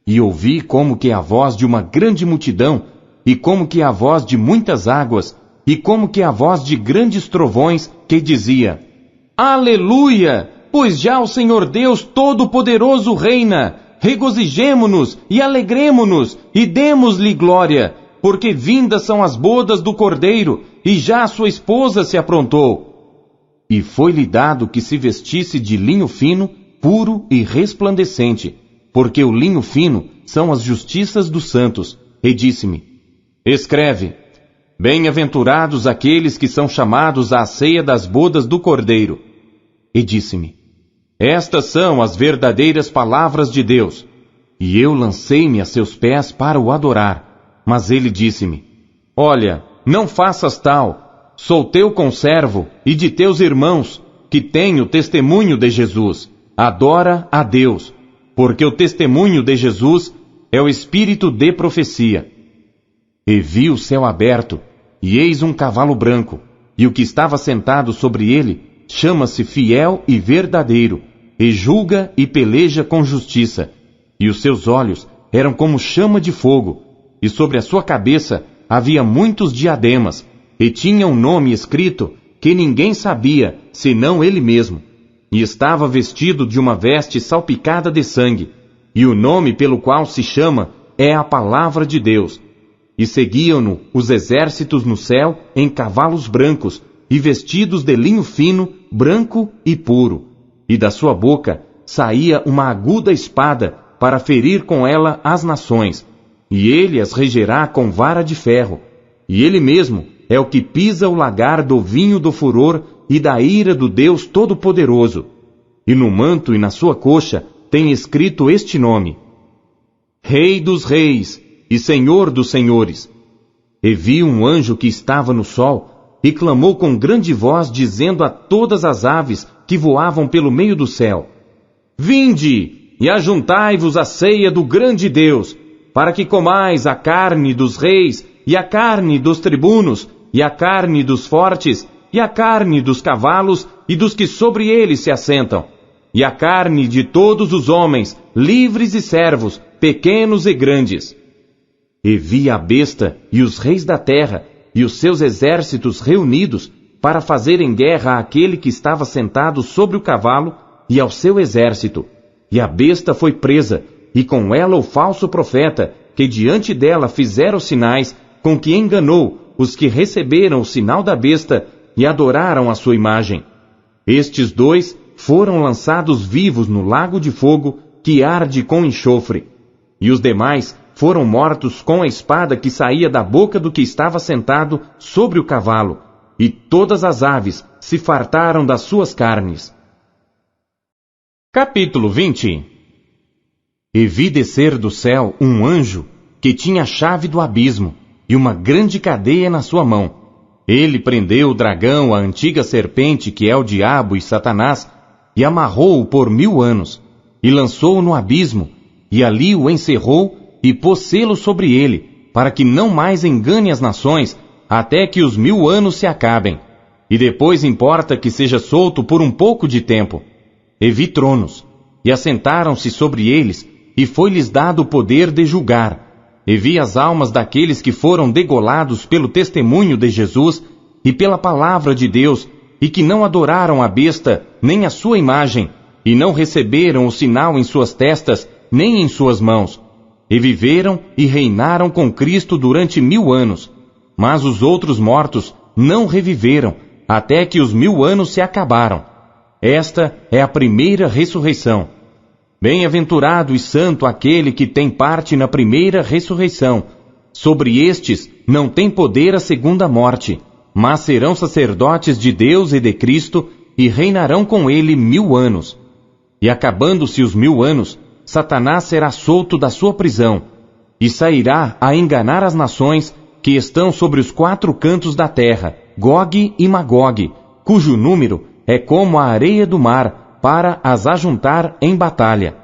E ouvi como que a voz de uma grande multidão, e como que a voz de muitas águas, e como que a voz de grandes trovões, que dizia: Aleluia! Pois já o Senhor Deus Todo-Poderoso reina. Regozijemo-nos e alegremo-nos e demos-lhe glória, porque vindas são as bodas do Cordeiro, e já a sua esposa se aprontou. E foi-lhe dado que se vestisse de linho fino, puro e resplandecente, porque o linho fino são as justiças dos santos. E disse-me: Escreve: Bem-aventurados aqueles que são chamados à ceia das bodas do Cordeiro. E disse-me: Estas são as verdadeiras palavras de Deus. E eu lancei-me a seus pés para o adorar. Mas ele disse-me: Olha, não faças tal. Sou teu conservo e de teus irmãos, que têm o testemunho de Jesus. Adora a Deus, porque o testemunho de Jesus é o espírito de profecia. E vi o céu aberto, e eis um cavalo branco, e o que estava sentado sobre ele chama-se Fiel e Verdadeiro, e julga e peleja com justiça. E os seus olhos eram como chama de fogo, e sobre a sua cabeça havia muitos diademas, e tinha um nome escrito que ninguém sabia, senão ele mesmo. E estava vestido de uma veste salpicada de sangue, e o nome pelo qual se chama é a Palavra de Deus. E seguiam-no os exércitos no céu em cavalos brancos, e vestidos de linho fino, branco e puro. E da sua boca saía uma aguda espada, para ferir com ela as nações. E ele as regerá com vara de ferro. E ele mesmo é o que pisa o lagar do vinho do furor e da ira do Deus Todo-Poderoso. E no manto e na sua coxa tem escrito este nome: Rei dos Reis e Senhor dos Senhores. E vi um anjo que estava no sol, e clamou com grande voz, dizendo a todas as aves que voavam pelo meio do céu: Vinde, e ajuntai-vos à ceia do grande Deus, para que comais a carne dos reis, e a carne dos tribunos, e a carne dos fortes, e a carne dos cavalos, e dos que sobre eles se assentam, e a carne de todos os homens, livres e servos, pequenos e grandes. E vi a besta e os reis da terra, e os seus exércitos reunidos, para fazerem guerra àquele que estava sentado sobre o cavalo, e ao seu exército. E a besta foi presa, e com ela o falso profeta, que diante dela fizera os sinais, com que enganou os que receberam o sinal da besta, e adoraram a sua imagem. Estes dois foram lançados vivos no lago de fogo, que arde com enxofre. E os demais foram mortos com a espada que saía da boca do que estava sentado sobre o cavalo, e todas as aves se fartaram das suas carnes. Capítulo 20. E vi descer do céu um anjo, que tinha a chave do abismo, e uma grande cadeia na sua mão. Ele prendeu o dragão, a antiga serpente, que é o diabo e Satanás, e amarrou-o por 1000 anos, e lançou-o no abismo, e ali o encerrou, e pôs selo sobre ele, para que não mais engane as nações, até que os 1000 anos se acabem. E depois importa que seja solto por um pouco de tempo. E vi tronos, e assentaram-se sobre eles, e foi-lhes dado o poder de julgar. E vi as almas daqueles que foram degolados pelo testemunho de Jesus e pela palavra de Deus, e que não adoraram a besta, nem a sua imagem, e não receberam o sinal em suas testas, nem em suas mãos. E viveram e reinaram com Cristo durante 1000 anos. Mas os outros mortos não reviveram, até que os 1000 anos se acabaram. Esta é a primeira ressurreição. Bem-aventurado e santo aquele que tem parte na primeira ressurreição. Sobre estes não tem poder a segunda morte, mas serão sacerdotes de Deus e de Cristo, e reinarão com ele 1000 anos. E acabando-se os 1000 anos, Satanás será solto da sua prisão, e sairá a enganar as nações que estão sobre os 4 cantos da terra, Gog e Magog, cujo número é como a areia do mar, para as ajuntar em batalha.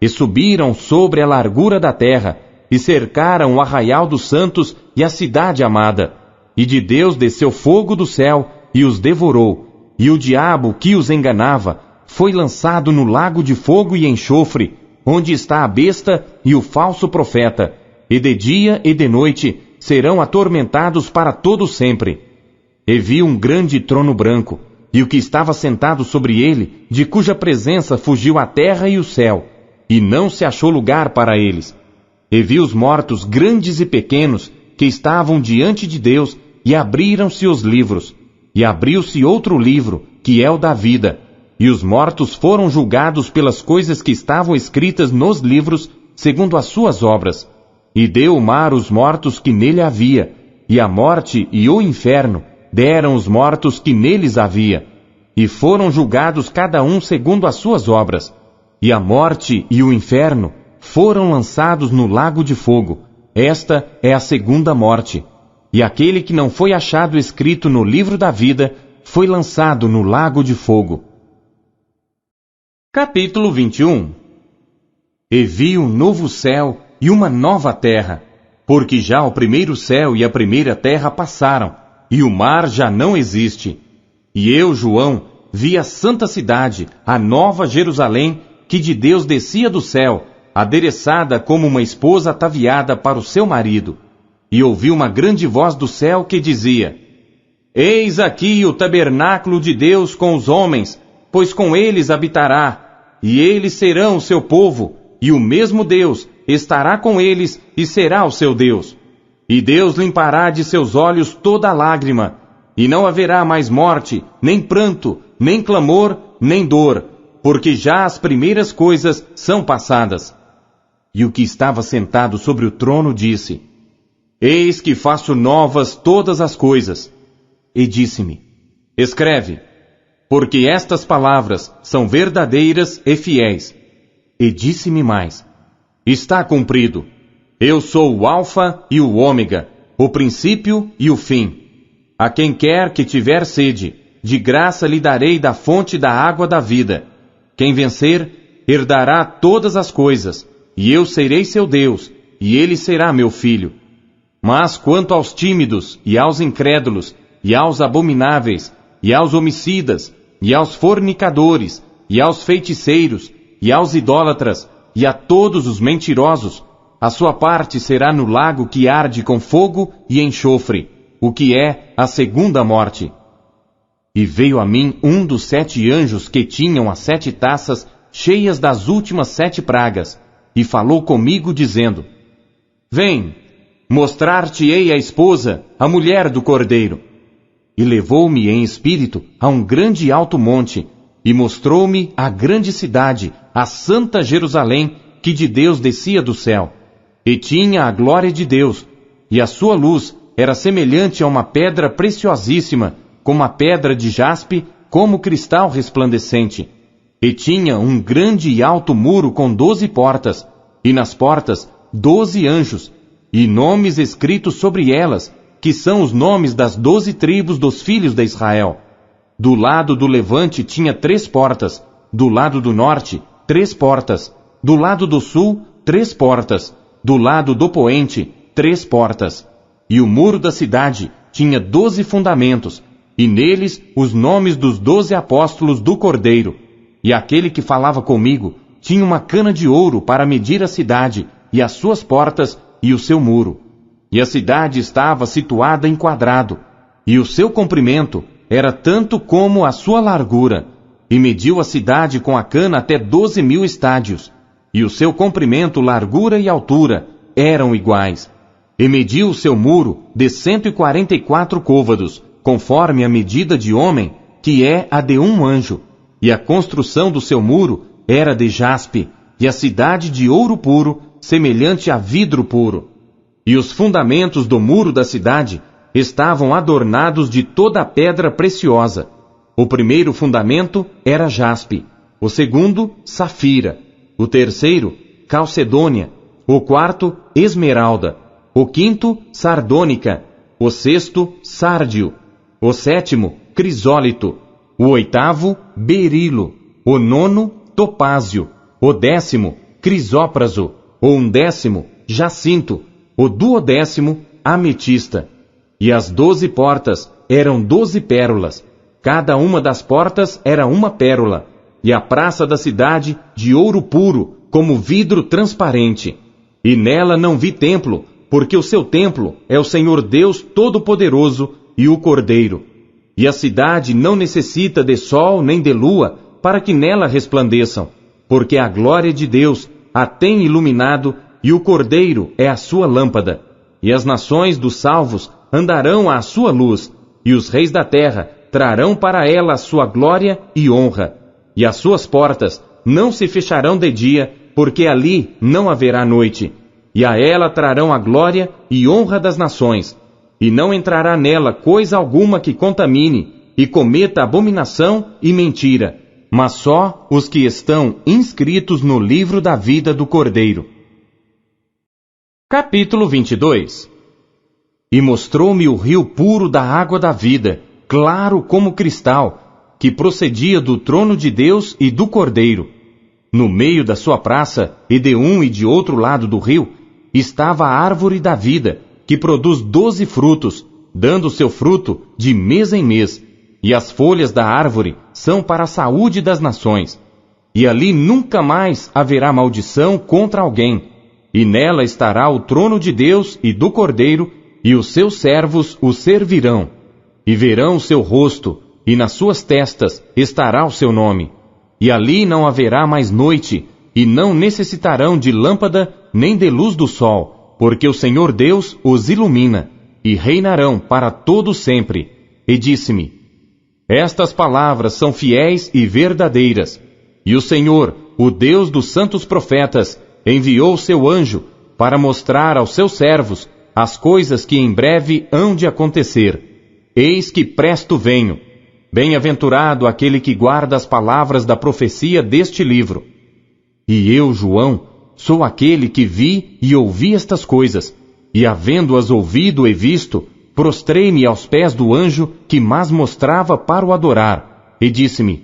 E subiram sobre a largura da terra, e cercaram o arraial dos santos e a cidade amada. E de Deus desceu fogo do céu, e os devorou. E o diabo que os enganava foi lançado no lago de fogo e enxofre, onde está a besta e o falso profeta, e de dia e de noite serão atormentados para todo sempre. E vi um grande trono branco, e o que estava sentado sobre ele, de cuja presença fugiu a terra e o céu, e não se achou lugar para eles. E vi os mortos grandes e pequenos, que estavam diante de Deus, e abriram-se os livros. E abriu-se outro livro, que é o da vida. E os mortos foram julgados pelas coisas que estavam escritas nos livros, segundo as suas obras. E deu o mar os mortos que nele havia, e a morte e o inferno deram os mortos que neles havia. E foram julgados cada um segundo as suas obras. E a morte e o inferno foram lançados no lago de fogo. Esta é a segunda morte. E aquele que não foi achado escrito no livro da vida foi lançado no lago de fogo. Capítulo 21. E vi um novo céu e uma nova terra, porque já o primeiro céu e a primeira terra passaram, e o mar já não existe. E eu, João, vi a santa cidade, a nova Jerusalém, que de Deus descia do céu, adereçada como uma esposa ataviada para o seu marido. E ouvi uma grande voz do céu que dizia: Eis aqui o tabernáculo de Deus com os homens, pois com eles habitará, e eles serão o seu povo, e o mesmo Deus estará com eles e será o seu Deus. E Deus limpará de seus olhos toda lágrima, e não haverá mais morte, nem pranto, nem clamor, nem dor, porque já as primeiras coisas são passadas. E o que estava sentado sobre o trono disse: Eis que faço novas todas as coisas. E disse-me: Escreve, porque estas palavras são verdadeiras e fiéis. E disse-me mais: Está cumprido. Eu sou o Alfa e o Ômega, o princípio e o fim. A quem quer que tiver sede, de graça lhe darei da fonte da água da vida. Quem vencer, herdará todas as coisas, e eu serei seu Deus, e ele será meu filho. Mas quanto aos tímidos, e aos incrédulos, e aos abomináveis, e aos homicidas, e aos fornicadores, e aos feiticeiros, e aos idólatras, e a todos os mentirosos, a sua parte será no lago que arde com fogo e enxofre, o que é a segunda morte. E veio a mim um dos 7 anjos que tinham as 7 taças cheias das últimas 7 pragas, e falou comigo dizendo: Vem, mostrar-te-ei a esposa, a mulher do Cordeiro. E levou-me em espírito a um grande alto monte, e mostrou-me a grande cidade, a santa Jerusalém, que de Deus descia do céu. E tinha a glória de Deus, e a sua luz era semelhante a uma pedra preciosíssima, como a pedra de jaspe, como cristal resplandecente. E tinha um grande e alto muro com 12 portas, e nas portas 12 anjos, e nomes escritos sobre elas, que são os nomes das 12 tribos dos filhos de Israel. Do lado do levante tinha 3 portas, do lado do norte 3 portas, do lado do sul 3 portas, do lado do poente 3 portas. E o muro da cidade tinha 12 fundamentos, e neles os nomes dos 12 apóstolos do Cordeiro. E aquele que falava comigo tinha uma cana de ouro para medir a cidade, e as suas portas, e o seu muro. E a cidade estava situada em quadrado, e o seu comprimento era tanto como a sua largura, e mediu a cidade com a cana até 12.000 estádios, e o seu comprimento, largura e altura eram iguais. E mediu o seu muro de 144 côvados, conforme a medida de homem, que é a de um anjo. E a construção do seu muro era de jaspe, e a cidade de ouro puro, semelhante a vidro puro. E os fundamentos do muro da cidade estavam adornados de toda a pedra preciosa. O primeiro fundamento era jaspe, o segundo, safira, o terceiro, calcedônia, o quarto, esmeralda, o quinto, sardônica, o sexto, sárdio, o sétimo, crisólito, o oitavo, berilo, o nono, topázio, o 10º, crisópraso, o 11º, jacinto, o 12º, ametista. E as 12 portas eram 12 pérolas, cada uma das portas era uma pérola, e a praça da cidade de ouro puro, como vidro transparente. E nela não vi templo, porque o seu templo é o Senhor Deus Todo-Poderoso e o Cordeiro. E a cidade não necessita de sol nem de lua, para que nela resplandeçam, porque a glória de Deus a tem iluminado, e o Cordeiro é a sua lâmpada. E as nações dos salvos andarão à sua luz, e os reis da terra trarão para ela a sua glória e honra. E as suas portas não se fecharão de dia, porque ali não haverá noite. E a ela trarão a glória e honra das nações. E não entrará nela coisa alguma que contamine, e cometa abominação e mentira, mas só os que estão inscritos no livro da vida do Cordeiro. Capítulo 22. E mostrou-me o rio puro da água da vida, claro como cristal, que procedia do trono de Deus e do Cordeiro. No meio da sua praça, e de um e de outro lado do rio, estava a árvore da vida, que produz 12 frutos, dando seu fruto de mês em mês, e as folhas da árvore são para a saúde das nações. E ali nunca mais haverá maldição contra alguém, e nela estará o trono de Deus e do Cordeiro, e os seus servos o servirão, e verão o seu rosto, e nas suas testas estará o seu nome. E ali não haverá mais noite, e não necessitarão de lâmpada nem de luz do sol, porque o Senhor Deus os ilumina, e reinarão para todo sempre. E disse-me: estas palavras são fiéis e verdadeiras. E o Senhor, o Deus dos santos profetas, enviou seu anjo para mostrar aos seus servos as coisas que em breve hão de acontecer. Eis que presto venho. Bem-aventurado aquele que guarda as palavras da profecia deste livro. E eu, João, sou aquele que vi e ouvi estas coisas, e havendo-as ouvido e visto, prostrei-me aos pés do anjo que mas mostrava para o adorar, e disse-me: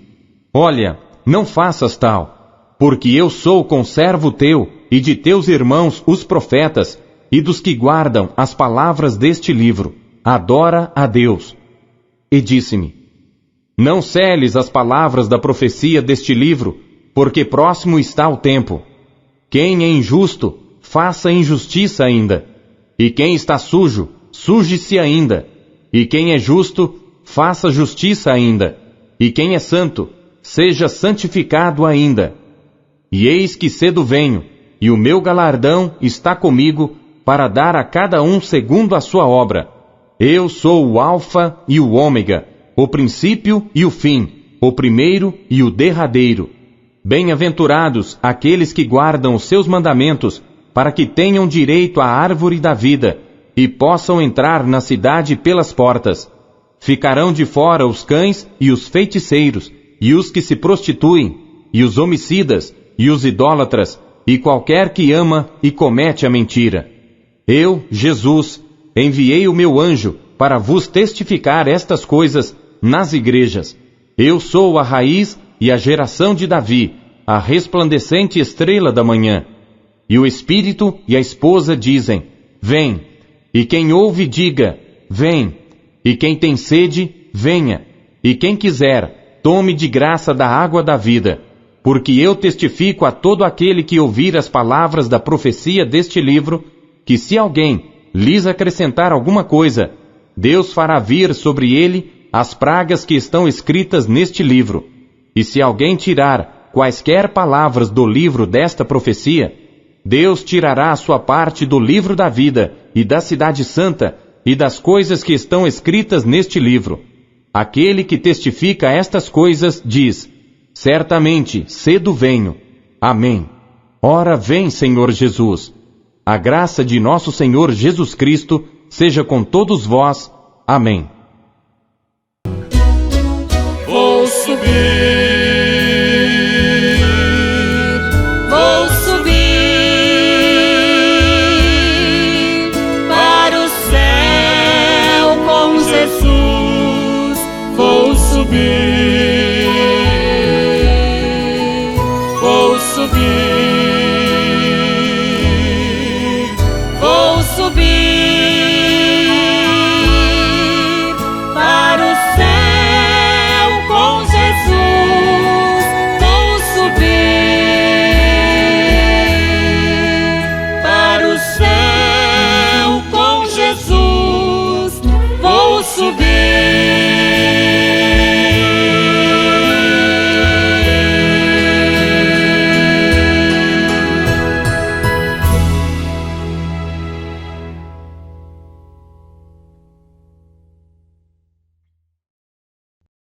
olha, não faças tal, porque eu sou conservo teu e de teus irmãos os profetas, e dos que guardam as palavras deste livro. Adora a Deus. E disse-me: não celes as palavras da profecia deste livro, porque próximo está o tempo. Quem é injusto, faça injustiça ainda. E quem está sujo, suje-se ainda. E quem é justo, faça justiça ainda. E quem é santo, seja santificado ainda. E eis que cedo venho, e o meu galardão está comigo, para dar a cada um segundo a sua obra. Eu sou o Alfa e o Ômega, o princípio e o fim, o primeiro e o derradeiro. Bem-aventurados aqueles que guardam os seus mandamentos, para que tenham direito à árvore da vida, e possam entrar na cidade pelas portas. Ficarão de fora os cães e os feiticeiros, e os que se prostituem, e os homicidas, e os idólatras, e qualquer que ama e comete a mentira. Eu, Jesus, enviei o meu anjo para vos testificar estas coisas nas igrejas. Eu sou a raiz e a geração de Davi, a resplandecente estrela da manhã. E o Espírito e a esposa dizem: vem. E quem ouve, diga: vem. E quem tem sede, venha. E quem quiser, tome de graça da água da vida. Porque eu testifico a todo aquele que ouvir as palavras da profecia deste livro, que se alguém lhes acrescentar alguma coisa, Deus fará vir sobre ele as pragas que estão escritas neste livro. E se alguém tirar quaisquer palavras do livro desta profecia, Deus tirará a sua parte do livro da vida e da cidade santa e das coisas que estão escritas neste livro. Aquele que testifica estas coisas diz: certamente, cedo venho. Amém. Ora vem, Senhor Jesus. A graça de nosso Senhor Jesus Cristo seja com todos vós. Amém. Vou subir para o céu com Jesus. Vou subir